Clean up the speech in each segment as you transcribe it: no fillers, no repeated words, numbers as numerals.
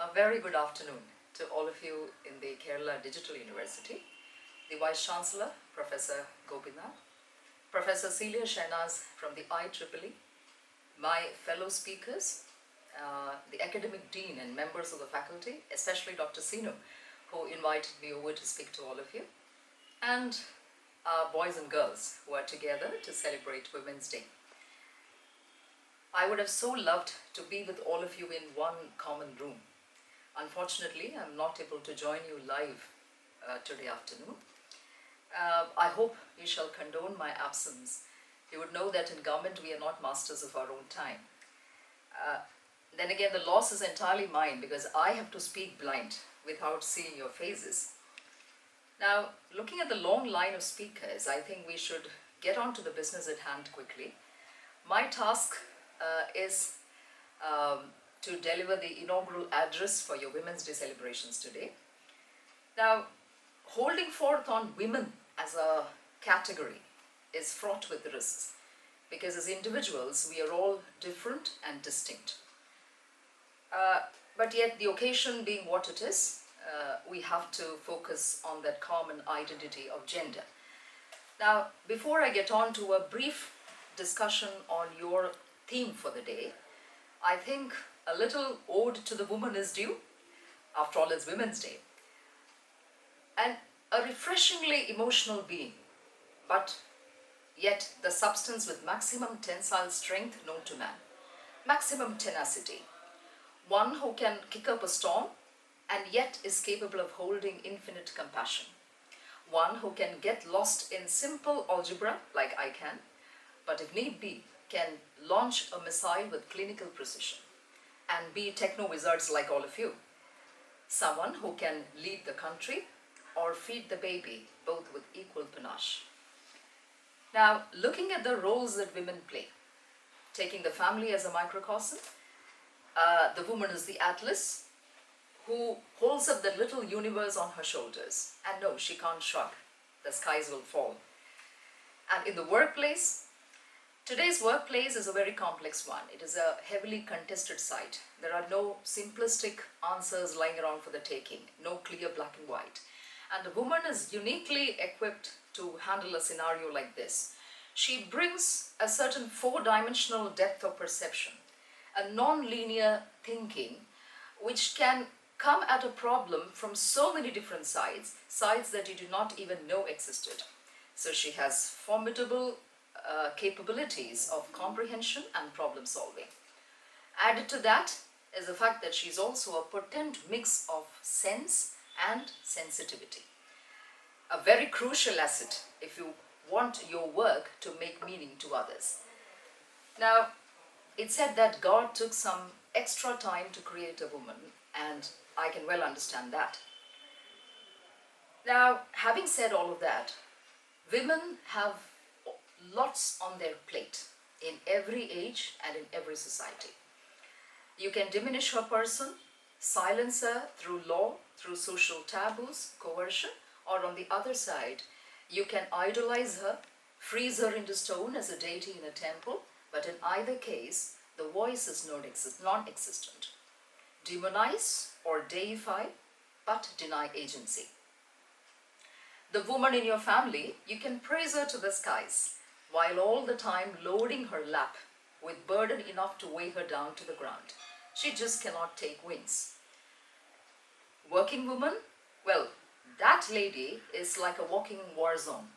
A very good afternoon to all of you in the Kerala Digital University, the Vice Chancellor, Professor Gopinath, Professor Celia Shehnaz from the IEEE, my fellow speakers, the Academic Dean and members of the faculty, especially Dr. Sinu, who invited me over to speak to all of you, and boys and girls who are together to celebrate Women's Day. I would have so loved to be with all of you in one common room. Unfortunately, I'm not able to join you live today afternoon. I hope you shall condone my absence. You would know that in government we are not masters of our own time. Then again, the loss is entirely mine because I have to speak blind without seeing your faces. Now, looking at the long line of speakers, I think we should get on to the business at hand quickly. My task is to deliver the inaugural address for your Women's Day celebrations today. Now, holding forth on women as a category is fraught with risks because as individuals we are all different and distinct. But yet the occasion being what it is, we have to focus on that common identity of gender. Now, before I get on to a brief discussion on your theme for the day, I think a little ode to the woman is due. After all, it's Women's Day. And a refreshingly emotional being, but yet the substance with maximum tensile strength known to man, maximum tenacity, one who can kick up a storm and yet is capable of holding infinite compassion, one who can get lost in simple algebra like I can, but if need be, can launch a missile with clinical precision and be techno-wizards like all of you. Someone who can lead the country or feed the baby, both with equal panache. Now, looking at the roles that women play, taking the family as a microcosm, the woman is the atlas who holds up the little universe on her shoulders. And no, she can't shrug. The skies will fall. And in the workplace, today's workplace is a very complex one. It is a heavily contested site. There are no simplistic answers lying around for the taking, no clear black and white. And the woman is uniquely equipped to handle a scenario like this. She brings a certain four-dimensional depth of perception, a non-linear thinking, which can come at a problem from so many different sides that you do not even know existed. So she has formidable capabilities of comprehension and problem solving. Added to that is the fact that she's also a potent mix of sense and sensitivity. A very crucial asset if you want your work to make meaning to others. Now, it's said that God took some extra time to create a woman, and I can well understand that. Now, having said all of that, women have lots on their plate in every age and in every society. You can diminish her person, silence her through law, through social taboos, coercion, or on the other side, you can idolize her, freeze her into stone as a deity in a temple, but in either case, the voice is non-existent. Demonize or deify, but deny agency. The woman in your family, you can praise her to the skies, while all the time loading her lap with burden enough to weigh her down to the ground. She just cannot take wings. Working woman, well, that lady is like a walking war zone.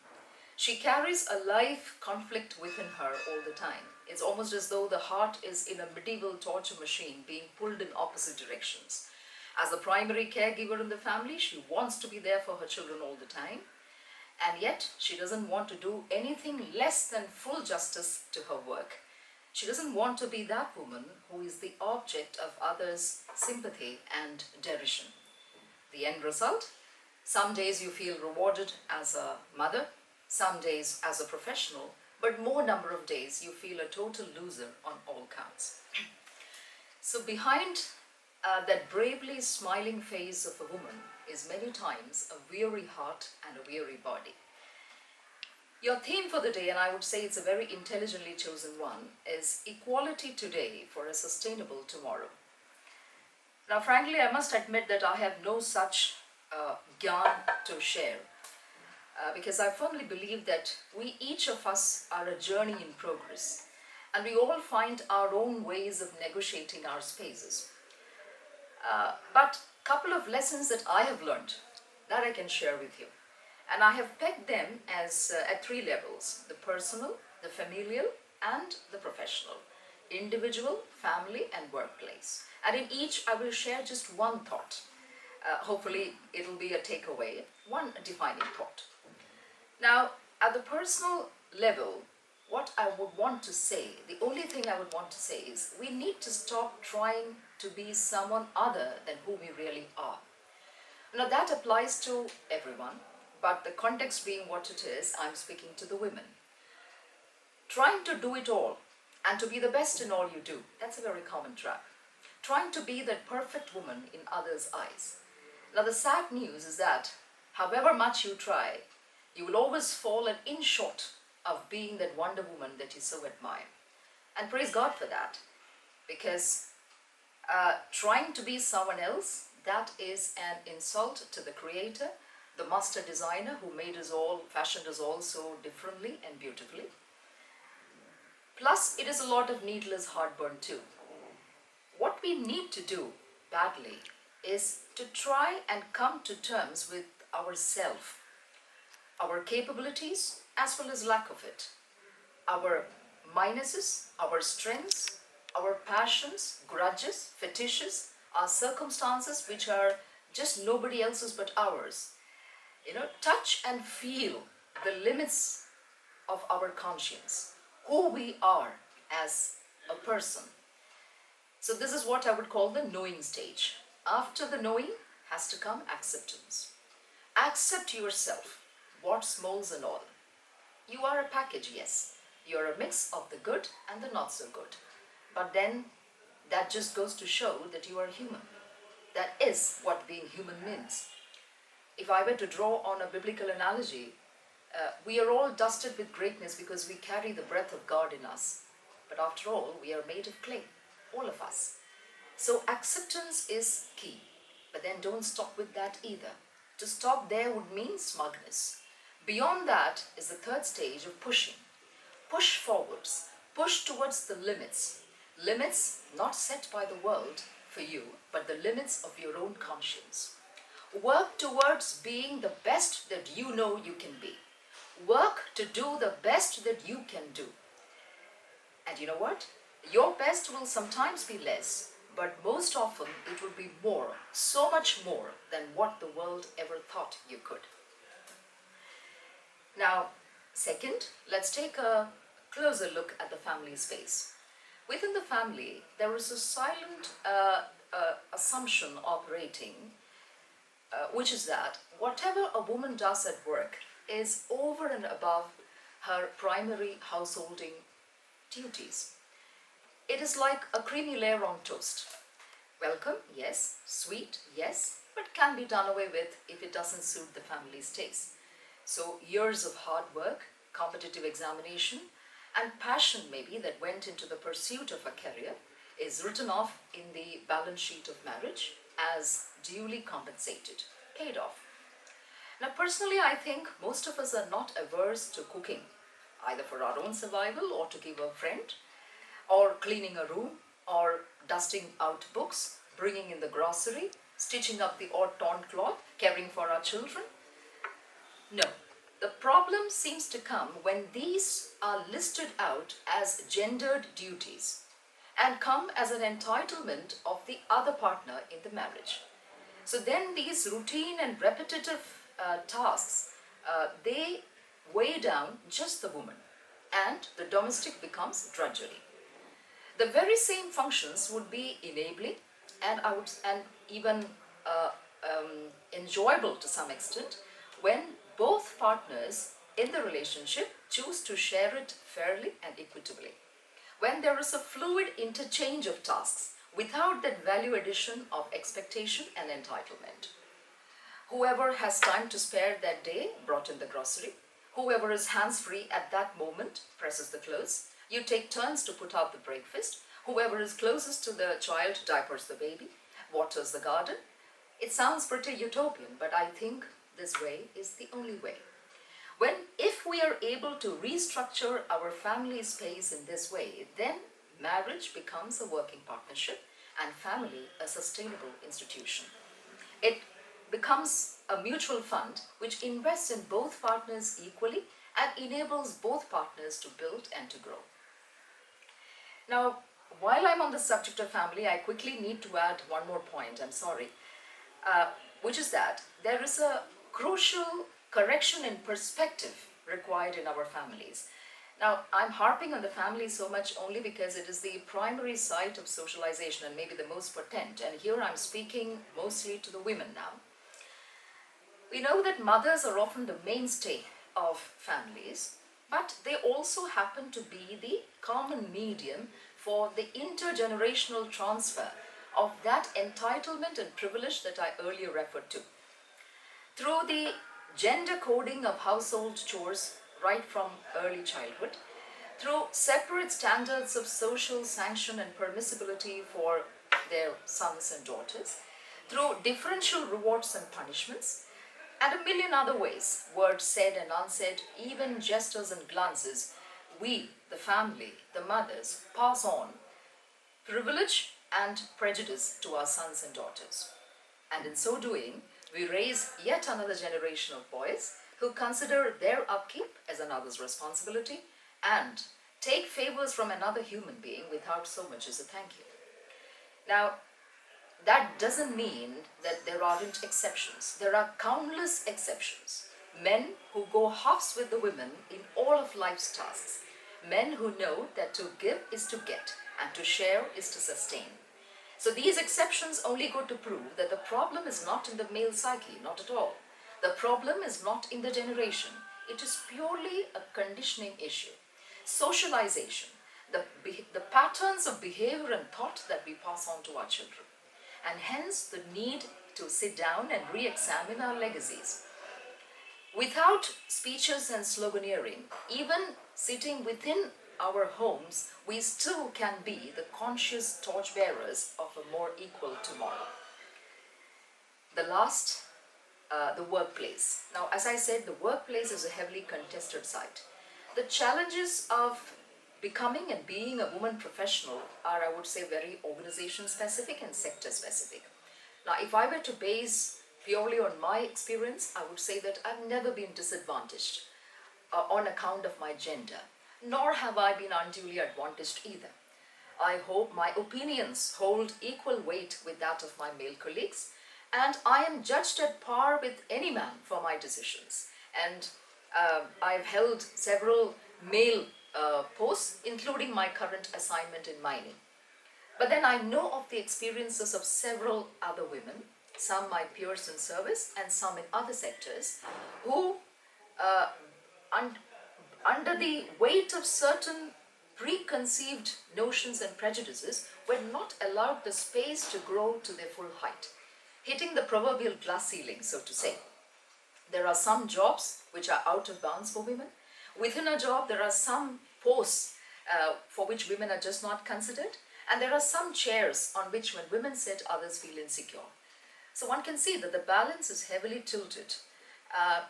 She carries a life conflict within her all the time. It's almost as though the heart is in a medieval torture machine being pulled in opposite directions. As the primary caregiver in the family, she wants to be there for her children all the time. And yet, she doesn't want to do anything less than full justice to her work. She doesn't want to be that woman who is the object of others' sympathy and derision. The end result? Some days you feel rewarded as a mother, some days as a professional, but more number of days you feel a total loser on all counts. So behind that bravely smiling face of a woman is many times a weary heart and a weary body. Your theme for the day, and I would say it's a very intelligently chosen one, is equality today for a sustainable tomorrow. Now, frankly, I must admit that I have no such gyan to share because I firmly believe that we, each of us, are a journey in progress, and we all find our own ways of negotiating our spaces. But couple of lessons that I have learned that I can share with you, and I have pegged them as at three levels: the personal, the familial, and the professional, individual, family, and workplace. And in each, I will share just one thought. Hopefully, it'll be a takeaway, one defining thought. Now, at the personal level, what I would want to say, the only thing I would want to say is we need to stop trying to be someone other than who we really are. Now, that applies to everyone, but the context being what it is, I'm speaking to the women. Trying to do it all and to be the best in all you do, that's a very common trap. Trying to be that perfect woman in others' eyes. Now, the sad news is that however much you try, you will always fall an inch short of being that Wonder Woman that you so admire. And praise God for that, because trying to be someone else, that is an insult to the Creator, the master designer who made us all, fashioned us all so differently and beautifully. Plus, it is a lot of needless heartburn too. What we need to do badly is to try and come to terms with ourself, our capabilities as well as lack of it, our minuses, our strengths, our passions, grudges, fetishes, our circumstances which are just nobody else's but ours. Touch and feel the limits of our conscience, who we are as a person. So this is what I would call the knowing stage. After the knowing has to come acceptance. Accept yourself, warts, moles and all. You are a package, yes. You are a mix of the good and the not so good. But then that just goes to show that you are human. That is what being human means. If I were to draw on a biblical analogy, we are all dusted with greatness because we carry the breath of God in us. But after all, we are made of clay, all of us. So acceptance is key. But then don't stop with that either. To stop there would mean smugness. Beyond that is the third stage of pushing. Push forwards. Push towards the limits. Limits not set by the world for you, but the limits of your own conscience. Work towards being the best that you know you can be. Work to do the best that you can do. And you know what? Your best will sometimes be less, but most often it will be more, so much more than what the world ever thought you could. Now, second, let's take a closer look at the family space. Within the family, there is a silent assumption operating, which is that whatever a woman does at work is over and above her primary householding duties. It is like a creamy layer on toast. Welcome, yes. Sweet, yes. But can be done away with if it doesn't suit the family's taste. So years of hard work, competitive examination, and passion maybe that went into the pursuit of a career is written off in the balance sheet of marriage as duly compensated, paid off. Now personally, I think most of us are not averse to cooking, either for our own survival or to give a friend, or cleaning a room, or dusting out books, bringing in the grocery, stitching up the odd torn cloth, caring for our children. No, the problem seems to come when these are listed out as gendered duties and come as an entitlement of the other partner in the marriage. So then these routine and repetitive tasks, they weigh down just the woman, and the domestic becomes drudgery. The very same functions would be enabling and even enjoyable to some extent when both partners in the relationship choose to share it fairly and equitably. When there is a fluid interchange of tasks without that value addition of expectation and entitlement. Whoever has time to spare that day brought in the grocery. Whoever is hands-free at that moment presses the clothes. You take turns to put out the breakfast. Whoever is closest to the child diapers the baby. waters the garden. It sounds pretty utopian, but I think this way is the only way. If we are able to restructure our family space in this way, then marriage becomes a working partnership and family a sustainable institution. It becomes a mutual fund which invests in both partners equally and enables both partners to build and to grow. Now, while I'm on the subject of family, I quickly need to add one more point, I'm sorry, which is that there is a crucial correction in perspective required in our families. Now, I'm harping on the family so much only because it is the primary site of socialization and maybe the most potent, and here I'm speaking mostly to the women now. We know that mothers are often the mainstay of families, but they also happen to be the common medium for the intergenerational transfer of that entitlement and privilege that I earlier referred to. Through the gender coding of household chores right from early childhood, through separate standards of social sanction and permissibility for their sons and daughters, through differential rewards and punishments, and a million other ways, words said and unsaid, even gestures and glances, we, the family, the mothers, pass on privilege and prejudice to our sons and daughters. And in so doing, we raise yet another generation of boys who consider their upkeep as another's responsibility and take favors from another human being without so much as a thank you. Now, that doesn't mean that there aren't exceptions. There are countless exceptions. Men who go halves with the women in all of life's tasks. Men who know that to give is to get and to share is to sustain. So these exceptions only go to prove that the problem is not in the male psyche, not at all. The problem is not in the generation. It is purely a conditioning issue. Socialization, the patterns of behavior and thought that we pass on to our children. And hence the need to sit down and re-examine our legacies. Without speeches and sloganeering, even sitting within our homes, we still can be the conscious torchbearers of a more equal tomorrow. The last, the workplace. Now, as I said, the workplace is a heavily contested site. The challenges of becoming and being a woman professional are, I would say, very organization specific and sector specific. Now, if I were to base purely on my experience, I would say that I've never been disadvantaged on account of my gender, nor have I been unduly advantaged either. I hope my opinions hold equal weight with that of my male colleagues, and I am judged at par with any man for my decisions. And I've held several male posts, including my current assignment in mining. But then I know of the experiences of several other women, some my peers in service and some in other sectors, who under the weight of certain preconceived notions and prejudices were not allowed the space to grow to their full height, hitting the proverbial glass ceiling, so to say. There are some jobs which are out of bounds for women. Within a job, there are some posts for which women are just not considered, and there are some chairs on which when women sit, others feel insecure. So one can see that the balance is heavily tilted,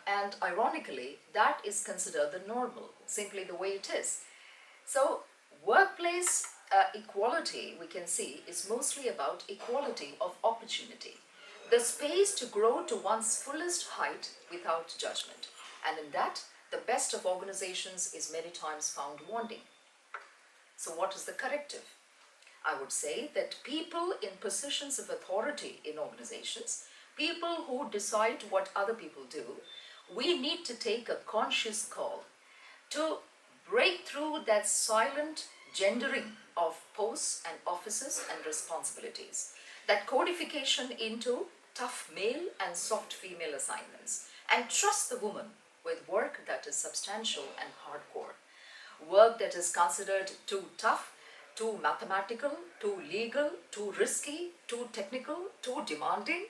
and ironically, that is considered the normal, simply the way it is. So workplace equality, we can see, is mostly about equality of opportunity, the space to grow to one's fullest height without judgment. And in that, the best of organizations is many times found wanting. So what is the corrective? I would say that people in positions of authority in organizations, people who decide what other people do, we need to take a conscious call to break through that silent gendering of posts and offices and responsibilities, that codification into tough male and soft female assignments, and trust the woman with work that is substantial and hardcore, work that is considered too tough, too mathematical, too legal, too risky, too technical, too demanding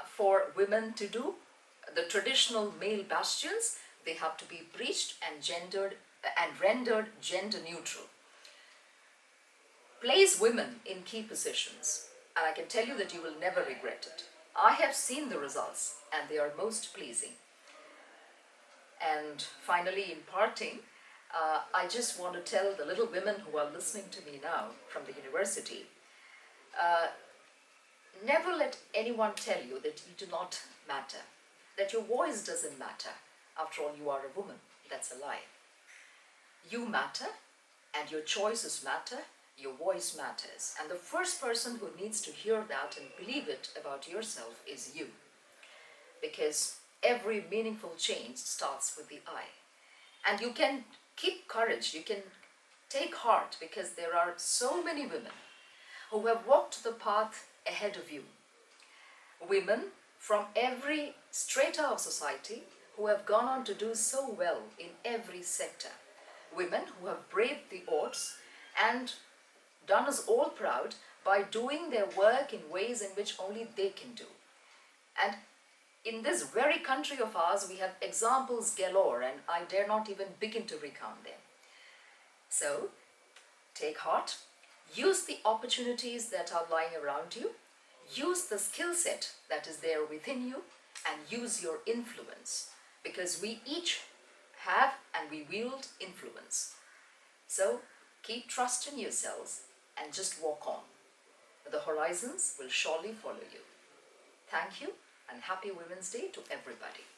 for women to do. The traditional male bastions, they have to be breached and rendered gender neutral. Place women in key positions And I can tell you that you will never regret it. I have seen the results and they are most pleasing. And finally, in parting, I just want to tell the little women who are listening to me now from the university, never let anyone tell you that you do not matter, that your voice doesn't matter. After all, you are a woman. That's a lie. You matter, and your choices matter, your voice matters. And the first person who needs to hear that and believe it about yourself is you. Because every meaningful change starts with the I. And you can keep courage, you can take heart, because there are so many women who have walked the path ahead of you. Women from every strata of society who have gone on to do so well in every sector. Women who have braved the odds and done us all proud by doing their work in ways in which only they can do. And in this very country of ours, we have examples galore, and I dare not even begin to recount them. So, take heart, use the opportunities that are lying around you, use the skill set that is there within you, and use your influence, because we each have and we wield influence. So, keep trust in yourselves and just walk on. The horizons will surely follow you. Thank you, and happy Women's Day to everybody.